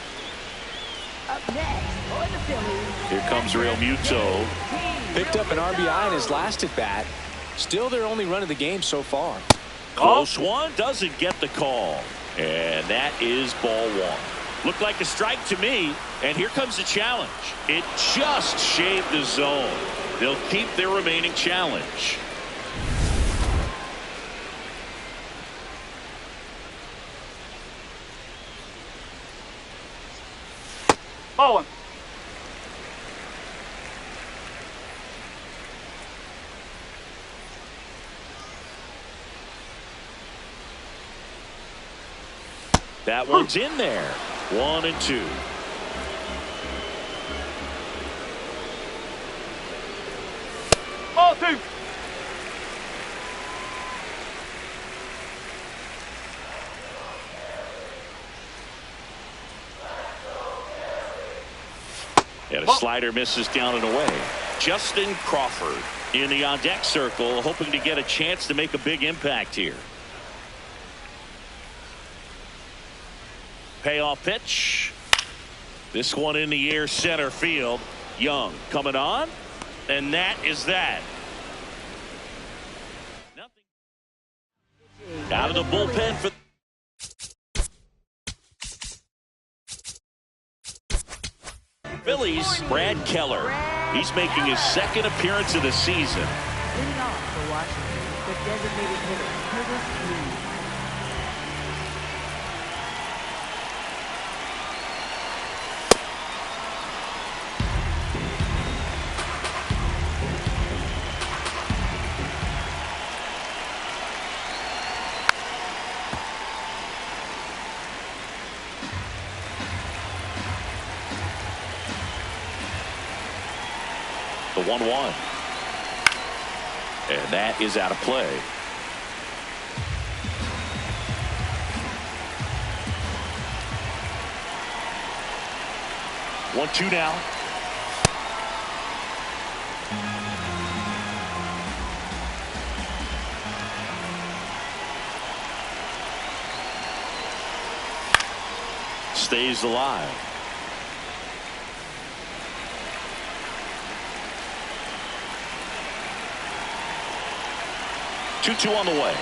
Up next for the Phillies. Here comes Real Muto. Picked up an RBI in his last at bat. Still their only run of the game so far. Close one, doesn't get the call. And that is ball one. Looked like a strike to me, and here comes the challenge. It just shaved the zone. They'll keep their remaining challenge. Ball. That one's in there. 1 and 2. Ball two. And a slider misses down and away. Justin Crawford in the on-deck circle, hoping to get a chance to make a big impact here. Payoff pitch. This one in the air, center field. Young coming on, and that is that. Nothing. Out of the bullpen for Phillies. Brad Keller. He's making his second appearance of the season. Leading off for Washington, the designated hitter, Curtis Lee. The 1-1. And that is out of play. One, two now. Stays alive. 2-2 on the way.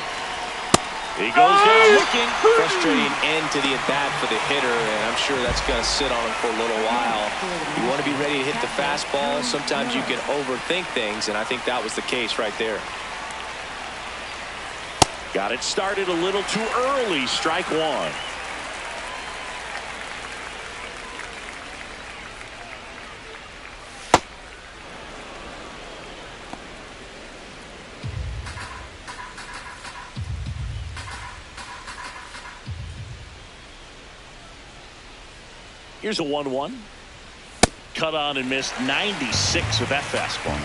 He goes down looking. Frustrating end to the at-bat for the hitter, and I'm sure that's going to sit on him for a little while. You want to be ready to hit the fastball. Sometimes you can overthink things, and I think that was the case right there. Got it started a little too early. Strike one. Here's a 1-1. Cut on and missed 96 with that fastball.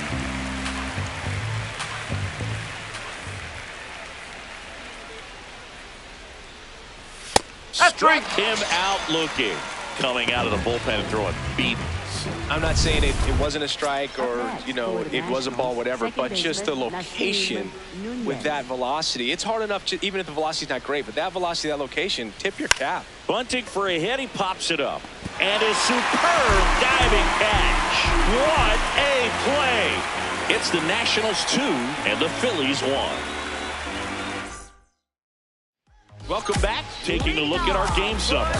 Struck him out looking. Coming out of the bullpen and throwing beats. I'm not saying it wasn't a strike or, you know, it was a ball, whatever, but just the location with that velocity. It's hard enough, to, even if the velocity's not great, but that velocity, that location, tip your cap. Bunting for a hit. He pops it up. And a superb diving catch. What a play. It's the Nationals 2 and the Phillies 1. Welcome back. Taking a look at our game summary.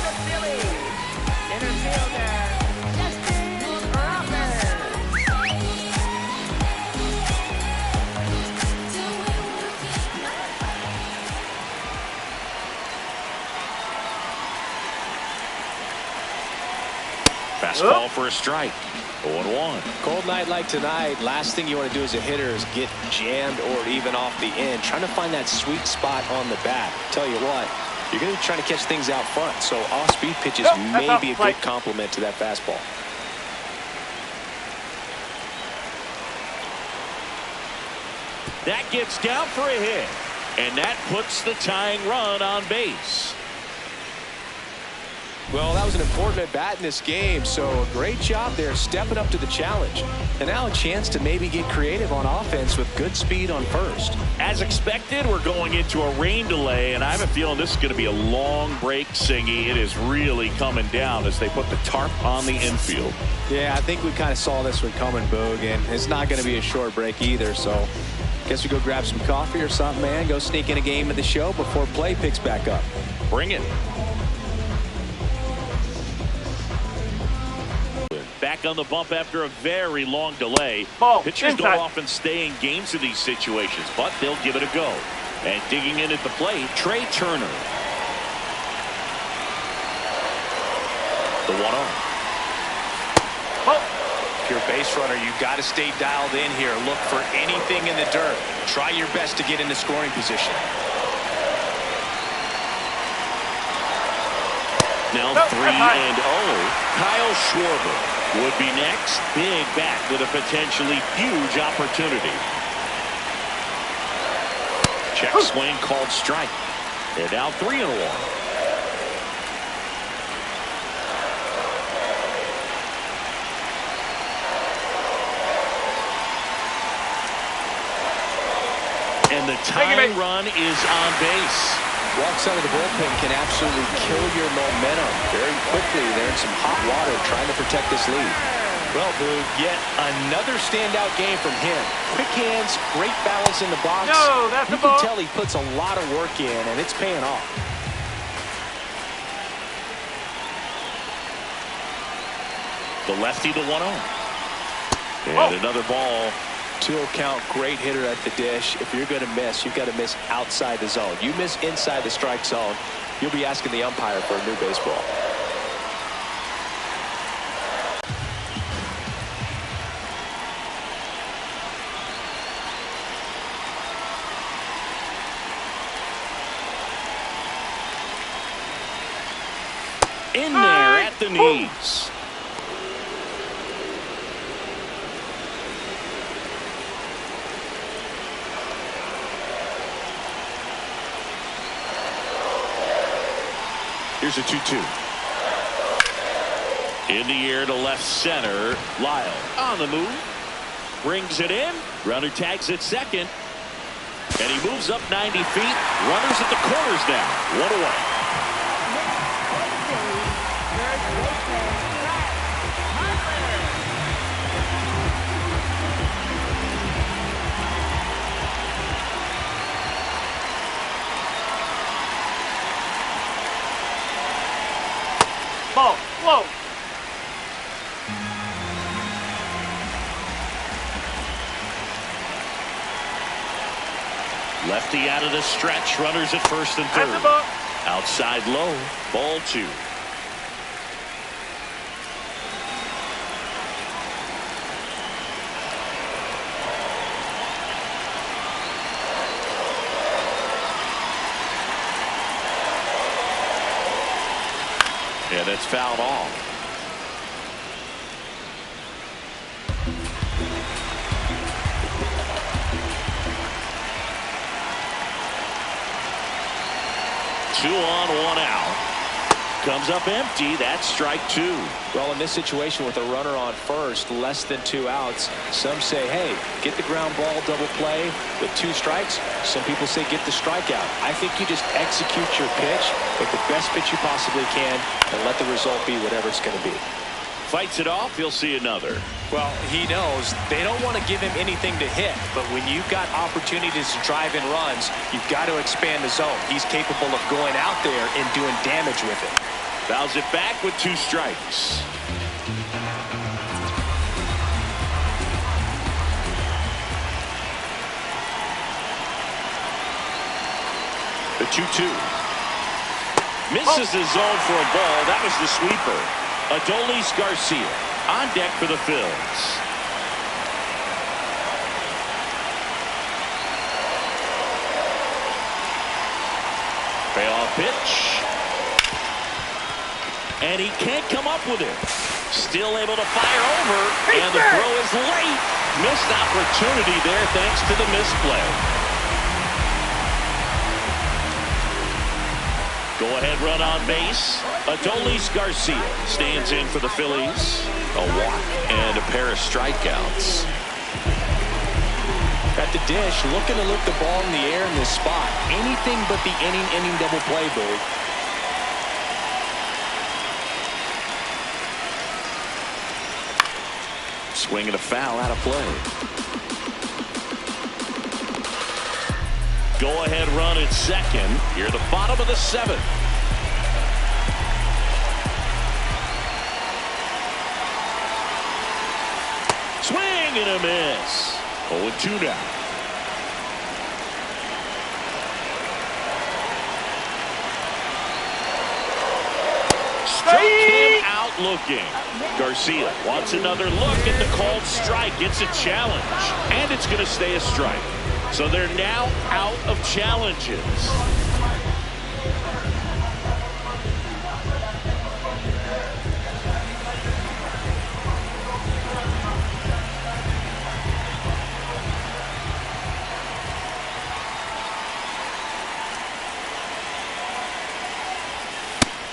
Fastball for a strike. 0-1. Cold night like tonight, last thing you want to do as a hitter is get jammed or even off the end. Trying to find that sweet spot on the bat. Tell you what, you're going to be trying to catch things out front, so off-speed pitches may be a good complement to that fastball. That gets down for a hit, and that puts the tying run on base. Well, that was an important at-bat in this game, so a great job there stepping up to the challenge. And now a chance to maybe get creative on offense with good speed on first. As expected, we're going into a rain delay, and I have a feeling this is going to be a long break, Singy. It is really coming down as they put the tarp on the infield. Yeah, I think we kind of saw this one coming, Boog, and it's not going to be a short break either, so guess we go grab some coffee or something, man. Go sneak in a game of the show before play picks back up. Bring it. Back on the bump after a very long delay. Pitchers don't often stay in games of these situations, but they'll give it a go. And digging in at the plate, Trey Turner. The 1-0. If you're a base runner, you've got to stay dialed in here. Look for anything in the dirt. Try your best to get into scoring position. Now 3-0. Kyle Schwarber would be next. Big bat with a potentially huge opportunity. Check swing called strike. They're now 3-1. And the tying run is on base. Walks out of the bullpen can absolutely kill your momentum very quickly. They're in some hot water trying to protect this lead. Well, Boog, yet another standout game from him. Quick hands, great balance in the box. No, that's you can tell he puts a lot of work in, and it's paying off. The lefty, the 1-0. And another ball. 2-0 count, great hitter at the dish. If you're going to miss, you've got to miss outside the zone. You miss inside the strike zone, you'll be asking the umpire for a new baseball. In there at the knees. Here's a 2-2. In the air to left center. Lyle on the move. Brings it in. Runner tags at second. And he moves up 90 feet. Runners at the corners now. 1 away. Ball, whoa. Lefty out of the stretch. Runners at first and third. Outside low. Ball 2. And it's fouled off. 2 on, 1 out. Comes up empty. That's strike 2. Well, in this situation with a runner on first, less than 2 outs, some say, hey, get the ground ball, double play with 2 strikes. Some people say get the strikeout. I think you just execute your pitch with the best pitch you possibly can and let the result be whatever it's going to be. Fights it off. He'll see another. Well, he knows they don't want to give him anything to hit, but when you've got opportunities to drive in runs, you've got to expand the zone. He's capable of going out there and doing damage with it. Fouls it back with 2 strikes. The 2-2. Misses the zone for a ball. That was the sweeper. Adolis Garcia on deck for the Phils. Payoff pitch. And he can't come up with it. Still able to fire over. And the throw is late. Missed opportunity there thanks to the misplay. Go-ahead run on base. Adolis Garcia stands in for the Phillies. A walk and a pair of strikeouts. At the dish, looking to lift the ball in the air in this spot. Anything but the inning double play, Bird. Swing and a foul out of play. Go-ahead run at second. Here, the bottom of the 7th. Swing and a miss. 0-2 now. Struck him out looking. Garcia wants another look at the called strike. It's a challenge, and it's going to stay a strike. So they're now out of challenges.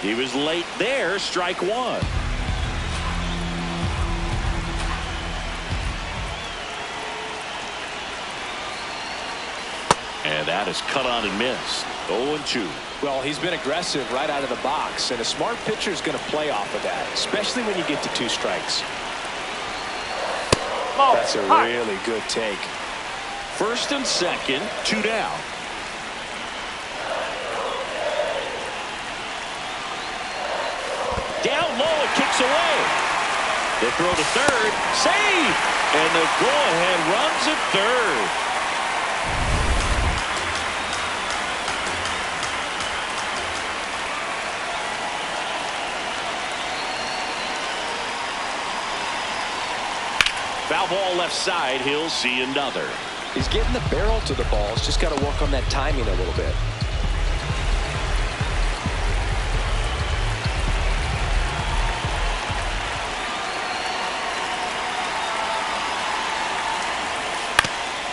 He was late there, strike 1. And that is cut on and missed. 0-2. Well, he's been aggressive right out of the box, and a smart pitcher is going to play off of that, especially when you get to 2 strikes. That's a really good take. First and second, 2 down. Down low, it kicks away. The throw to third, save, and the go-ahead runs at third. Foul ball left side. He'll see another. He's getting the barrel to the ball. He's just got to work on that timing a little bit.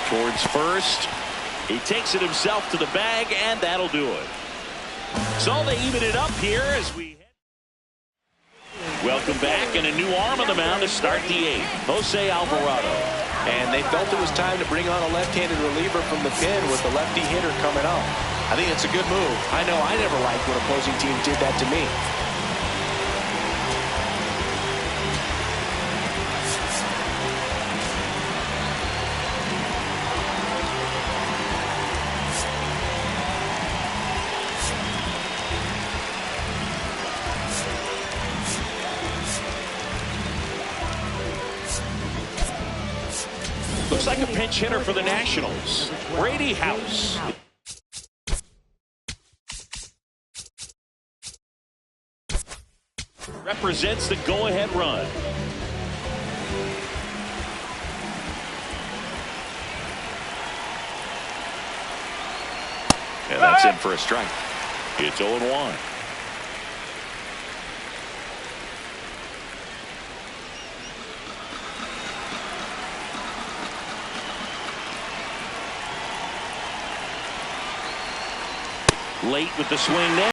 Towards first. He takes it himself to the bag, and that'll do it. So they even it up here as we welcome back, and a new arm on the mound to start the 8th. Jose Alvarado. And they felt it was time to bring on a left-handed reliever from the pen with the lefty hitter coming up. I think it's a good move. I know I never liked when opposing teams did that to me. Looks like a pinch hitter for the Nationals. Brady House. Represents the go-ahead run. And that's in for a strike. It's 0-1. Late with the swing there.